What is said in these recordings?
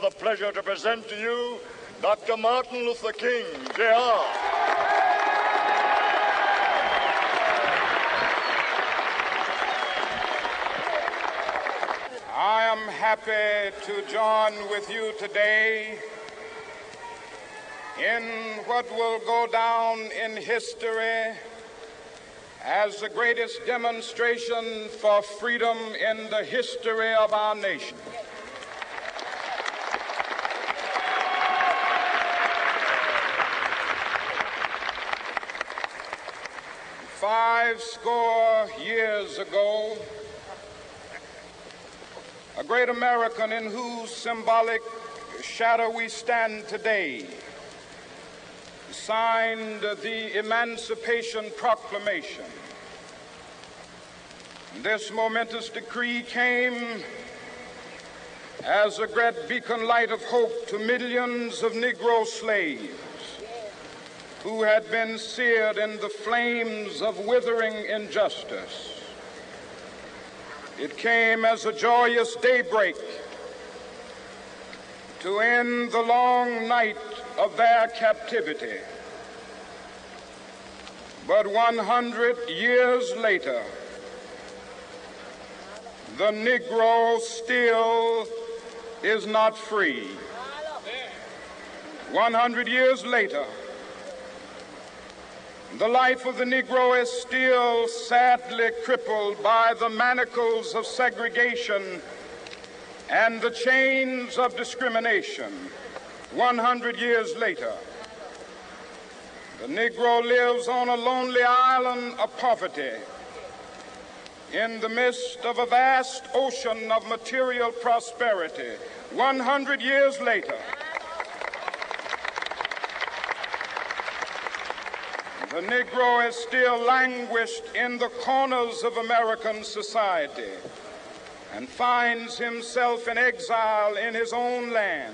the pleasure to present to you Dr. Martin Luther King, Jr. I am happy to join with you today in what will go down in history as the greatest demonstration for freedom in the history of our nation. Five score years ago, a great American in whose symbolic shadow we stand today signed the Emancipation Proclamation. This momentous decree came as a great beacon light of hope to millions of Negro slaves who had been seared in the flames of withering injustice. It came as a joyous daybreak to end the long night of their captivity. But 100 years later, the Negro still is not free. 100 years later, the life of the Negro is still sadly crippled by the manacles of segregation and the chains of discrimination. 100 years later, the Negro lives on a lonely island of poverty in the midst of a vast ocean of material prosperity. 100 years later, the Negro is still languished in the corners of American society and finds himself in exile in his own land.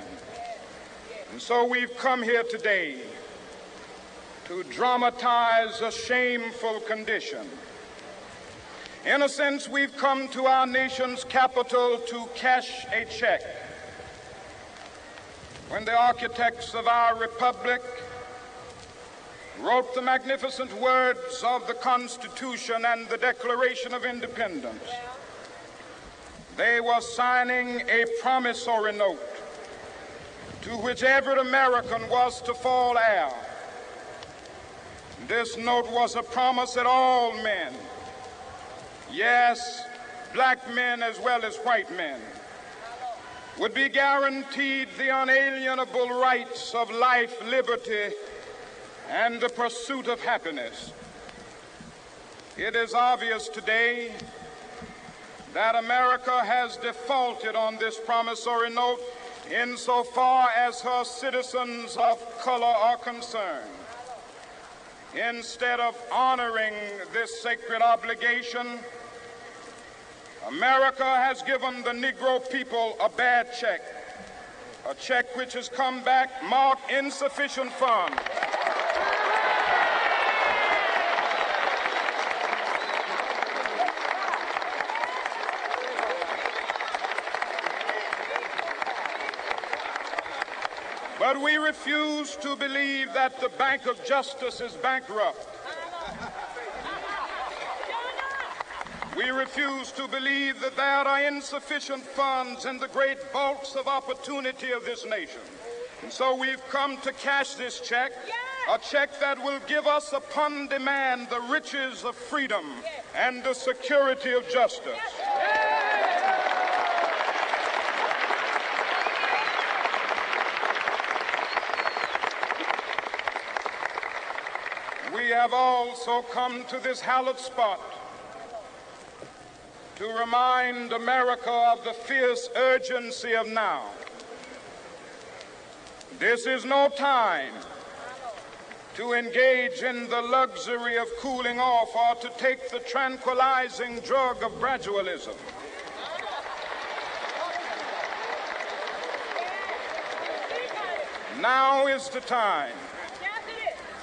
And so we've come here today to dramatize a shameful condition. In a sense, we've come to our nation's capital to cash a check. When the architects of our republic wrote the magnificent words of the Constitution and the Declaration of Independence, they were signing a promissory note to which every American was to fall heir. This note was a promise that all men, yes, black men as well as white men, would be guaranteed the unalienable rights of life, liberty, and the pursuit of happiness. It is obvious today that America has defaulted on this promissory note insofar as her citizens of color are concerned. Instead of honoring this sacred obligation, America has given the Negro people a bad check, a check which has come back marked insufficient funds. But we refuse to believe that the Bank of Justice is bankrupt. We refuse to believe that there are insufficient funds in the great vaults of opportunity of this nation. And so we've come to cash this check, a check that will give us upon demand the riches of freedom and the security of justice. We have also come to this hallowed spot to remind America of the fierce urgency of now. This is no time to engage in the luxury of cooling off or to take the tranquilizing drug of gradualism. Now is the time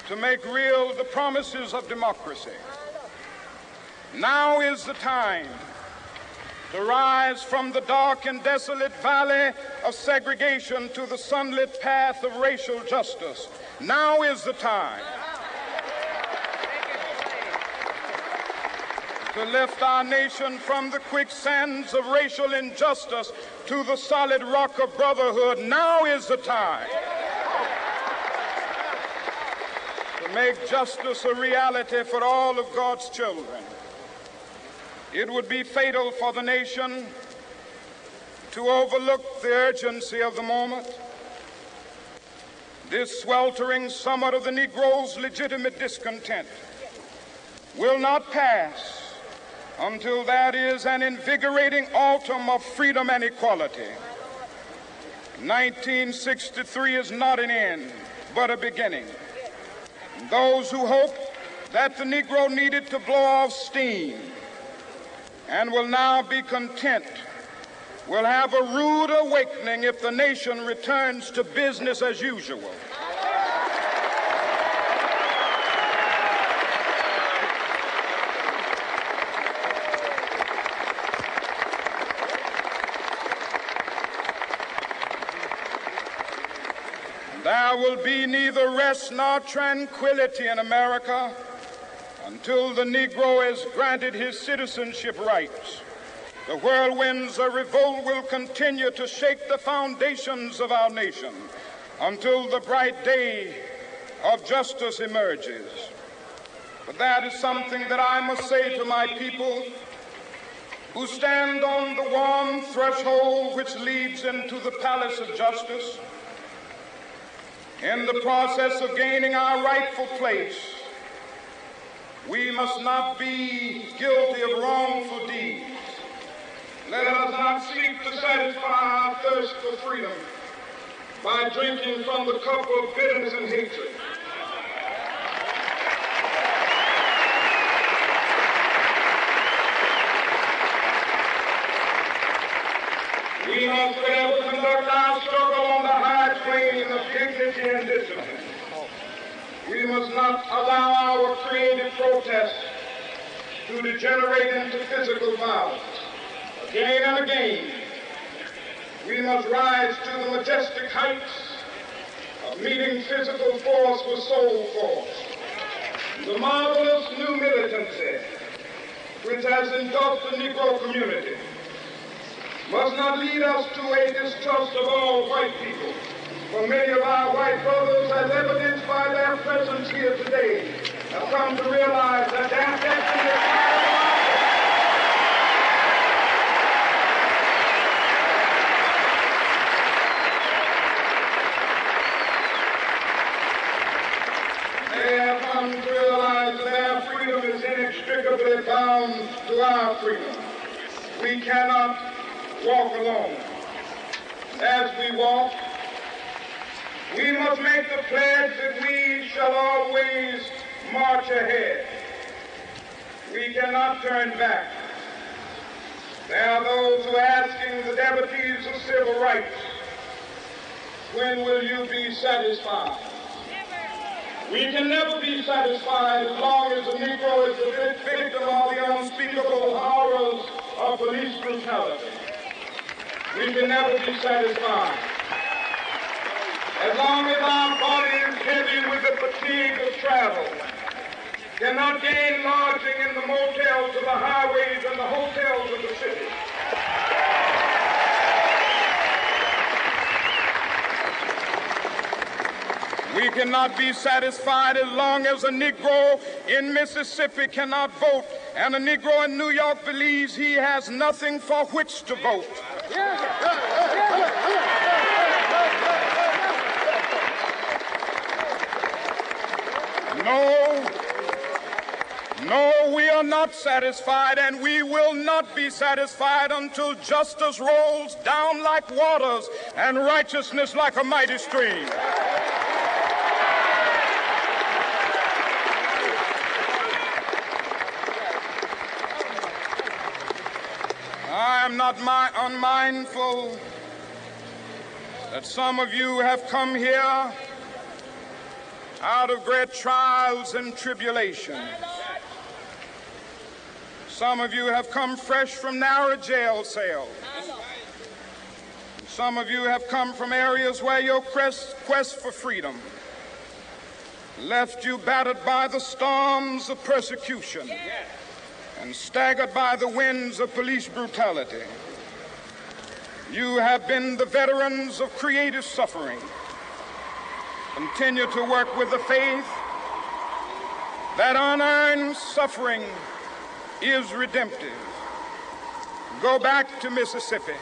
to make real the promises of democracy. Now is the time to rise from the dark and desolate valley of segregation to the sunlit path of racial justice. Now is the time to lift our nation from the quicksands of racial injustice to the solid rock of brotherhood. Now is the time to make justice a reality for all of God's children. It would be fatal for the nation to overlook the urgency of the moment. This sweltering summer of the Negro's legitimate discontent will not pass until that is an invigorating autumn of freedom and equality. 1963 is not an end, but a beginning. Those who hope that the Negro needed to blow off steam and will now be content will have a rude awakening if the nation returns to business as usual. There will be neither rest nor tranquility in America until the Negro is granted his citizenship rights. The whirlwinds of revolt will continue to shake the foundations of our nation until the bright day of justice emerges. But that is something that I must say to my people who stand on the warm threshold which leads into the palace of justice. In the process of gaining our rightful place, we must not be guilty of wrongful deeds. Let us not seek to satisfy our thirst for freedom by drinking from the cup of bitterness and hatred. We must forever conduct our struggle on the high plane of dignity and discipline. We must not allow our creative protest to degenerate into physical violence. Again and again, we must rise to the majestic heights of meeting physical force with soul force. The marvelous new militancy which has engulfed the Negro community must not lead us to a distrust of all white people. For many of our white brothers, as evidenced by their presence here today, have come to realize that their destiny is not They have come to realize that their freedom is inextricably bound to our freedom. We cannot walk alone. As we walk, we must make the pledge that we shall always march ahead. We cannot turn back. There are those who are asking the devotees of civil rights, when will you be satisfied? We can never be satisfied as long as the Negro is the victim of the unspeakable horrors of police brutality. We can never be satisfied as long as our body is heavy with the fatigue of travel, cannot gain lodging in the motels of the highways and the hotels of the city. We cannot be satisfied as long as a Negro in Mississippi cannot vote and a Negro in New York believes he has nothing for which to vote. No, we are not satisfied, and we will not be satisfied until justice rolls down like waters and righteousness like a mighty stream. I am not unmindful that some of you have come here out of great trials and tribulations. Some of you have come fresh from narrow jail cells. Some of you have come from areas where your quest for freedom left you battered by the storms of persecution and staggered by the winds of police brutality. You have been the veterans of creative suffering. Continue to work with the faith that unearned suffering is redemptive. Go back to Mississippi.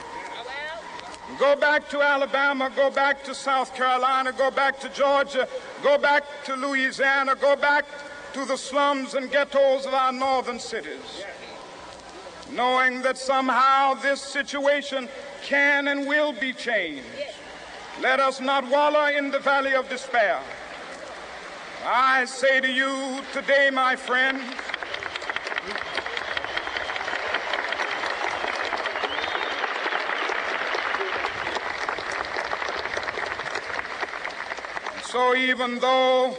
Go back to Alabama. Go back to South Carolina. Go back to Georgia. Go back to Louisiana. Go back to the slums and ghettos of our northern cities, knowing that somehow this situation can and will be changed. Let us not wallow in the valley of despair. I say to you today, my friends, so even though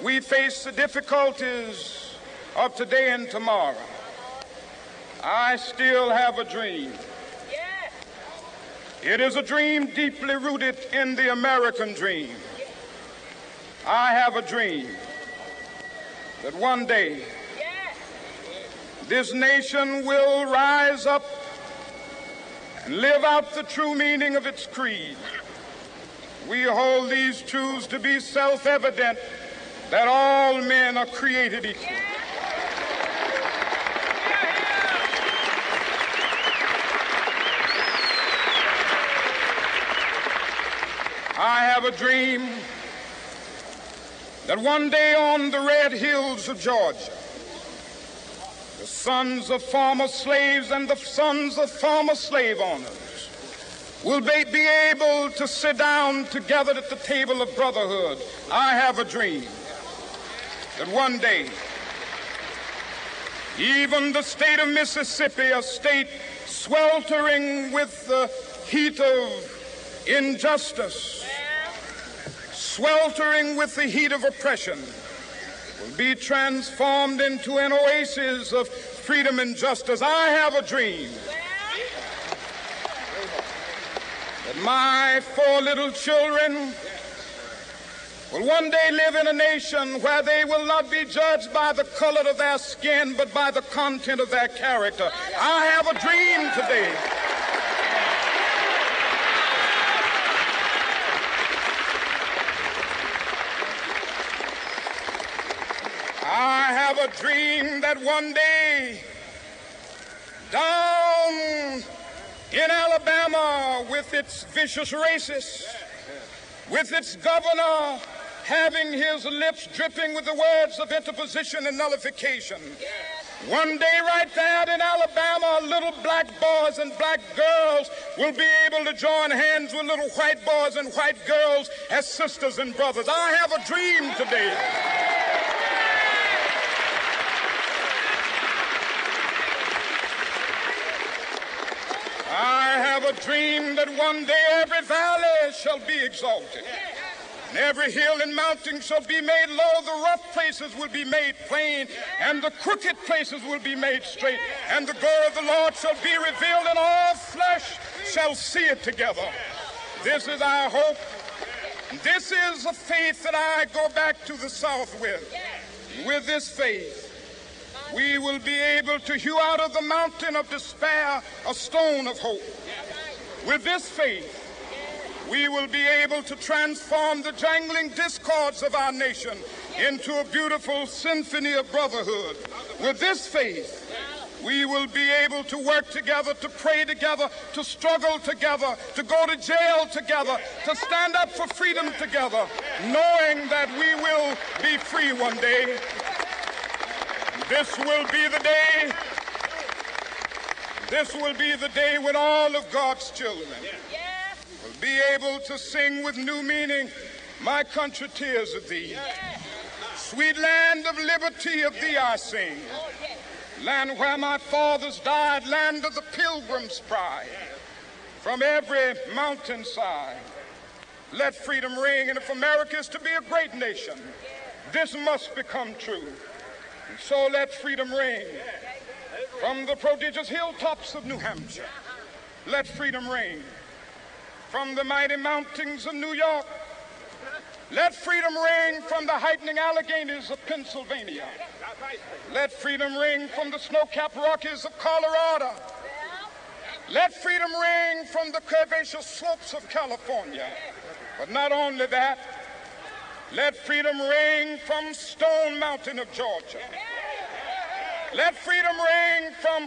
we face the difficulties of today and tomorrow, I still have a dream. It is a dream deeply rooted in the American dream. I have a dream that one day this nation will rise up and live out the true meaning of its creed. We hold these truths to be self-evident, that all men are created equal. I have a dream that one day on the red hills of Georgia, the sons of former slaves and the sons of former slave owners will be able to sit down together at the table of brotherhood. I have a dream that one day even the state of Mississippi, a state sweltering with the heat of injustice, sweltering with the heat of oppression, will be transformed into an oasis of freedom and justice. I have a dream that my 4 little children will one day live in a nation where they will not be judged by the color of their skin, but by the content of their character. I have a dream today a dream that one day down in Alabama, with its vicious racists, with its governor having his lips dripping with the words of interposition and nullification, one day right there in Alabama, little black boys and black girls will be able to join hands with little white boys and white girls as sisters and brothers. I have a dream today that one day every valley shall be exalted, and every hill and mountain shall be made low. The rough places will be made plain, and the crooked places will be made straight, and the glory of the Lord shall be revealed, and all flesh shall see it together. This is our hope. This is a faith that I go back to the South with. With this faith, we will be able to hew out of the mountain of despair a stone of hope. With this faith, we will be able to transform the jangling discords of our nation into a beautiful symphony of brotherhood. With this faith, we will be able to work together, to pray together, to struggle together, to go to jail together, to stand up for freedom together, knowing that we will be free one day. This will be the day. This will be the day when all of God's children will be able to sing with new meaning, "My country, tears of thee. Sweet land of liberty, of thee I sing. Land where my fathers died, land of the pilgrim's pride. From every mountainside, let freedom ring. And if America is to be a great nation, this must become true. And so let freedom ring. From the prodigious hilltops of New Hampshire, let freedom ring. from the mighty mountains of New York. Let freedom ring from the heightening Alleghenies of Pennsylvania. Let freedom ring from the snow-capped Rockies of Colorado. Let freedom ring from the curvaceous slopes of California. But not only that, let freedom ring from Stone Mountain of Georgia. Let freedom ring from